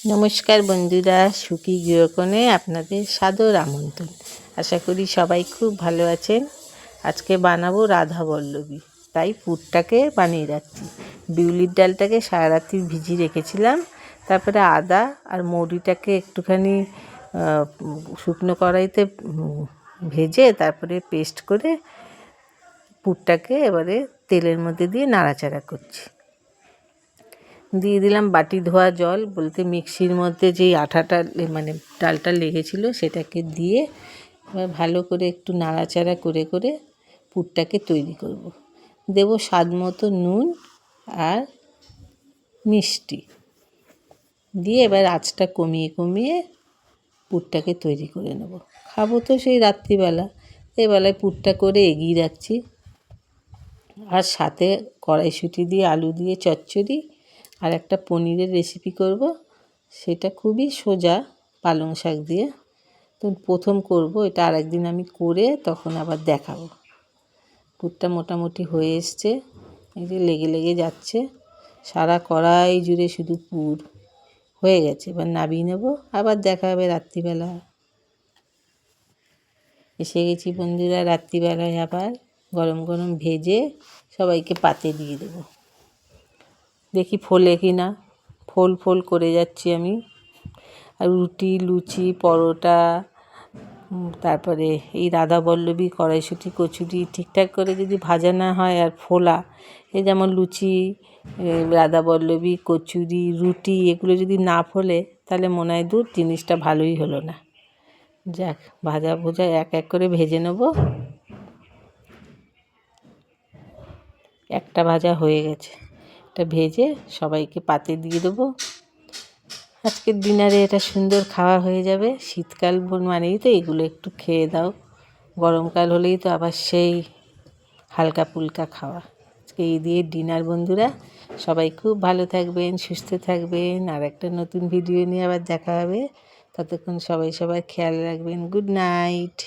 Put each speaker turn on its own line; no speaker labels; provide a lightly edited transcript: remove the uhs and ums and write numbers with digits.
নমস্কার বন্ধুরা, সুখী গৃহকোণে আপনাদের সাদর আমন্ত্রণ। আশা করি সবাই খুব ভালো আছেন। আজকে বানাবো রাধা বল্লভী, তাই পুরটাকে বানিয়ে রাখছি। বিউলির ডালটাকে সারা রাত্রি ভিজিয়ে রেখেছিলাম, তারপরে আদা আর মৌরিটাকে একটুখানি শুকনো কড়াইতে ভেজে তারপরে পেস্ট করে পুরটাকে এবারে তেলের মধ্যে দিয়ে নাড়াচাড়া করছি। দিয়ে দিলাম বাটি ধোয়া জল, বলতে মিক্সির মধ্যে যেই আঠাটা মানে ডালটা লেগেছিলো সেটাকে দিয়ে এবার ভালো করে একটু নাড়াচাড়া করে করে পুরটাকে তৈরি করব। দেব স্বাদ মতো নুন আর মিষ্টি দিয়ে এবার আঁচটা কমিয়ে কমিয়ে পুরটাকে তৈরি করে নেব। খাবো তো সেই রাত্রিবেলা, এবেলায় পুরটা করে এগিয়ে রাখছি। আর সাথে কড়াইশুঁটি দিয়ে আলু দিয়ে চচ্চড়ি আর একটা পনিরের রেসিপি করব, সেটা খুবই সোজা, পালং শাক দিয়ে। তো প্রথম করব এটা, আর একদিন আমি করে তখন আবার দেখাবো। পুরটা মোটামুটি হয়ে এসছে, এই যে লেগে লেগে যাচ্ছে, সারা কড়াই জুড়ে শুধু পুর হয়ে গেছে। এবার নামিয়ে নেব, আবার দেখা হবে রাত্রিবেলা। এসে গেছি বন্ধুরা রাত্রিবেলায়, আবার গরম গরম ভেজে সবাইকে পাতে দিয়ে দেবো। দেখি ফোলে কি না, ফোল ফোল করে যাচ্ছি আমি। আর রুটি, লুচি, পরোটা, তারপরে এই রাধা বল্লভী, কড়াইশুঁটি, কচুরি ঠিকঠাক করে যদি ভাজা না হয় আর ফোলা, এই যেমন লুচি, রাধা বল্লভী, কচুরি, রুটি, এগুলো যদি না ফোলে তাহলে মনে হয় দূর জিনিসটা ভালোই হলো না। যাক, ভাজা ভোজা এক এক করে ভেজে নেব। একটা ভাজা হয়ে গেছে, এটা ভেজে সবাইকে পাতে দিয়ে দেবো। আজকের ডিনারে এটা সুন্দর খাওয়া হয়ে যাবে। শীতকাল মানেই তো এগুলো একটু খেয়ে দাও, গরমকাল হলেই তো আবার সেই হালকা ফুলকা খাওয়া। আজকে এই দিয়ে ডিনার বন্ধুরা। সবাই খুব ভালো থাকবেন, সুস্থ থাকবেন। আর একটা নতুন ভিডিও নিয়ে আবার দেখা হবে। ততক্ষণ সবাই সবার খেয়াল রাখবেন। Good night.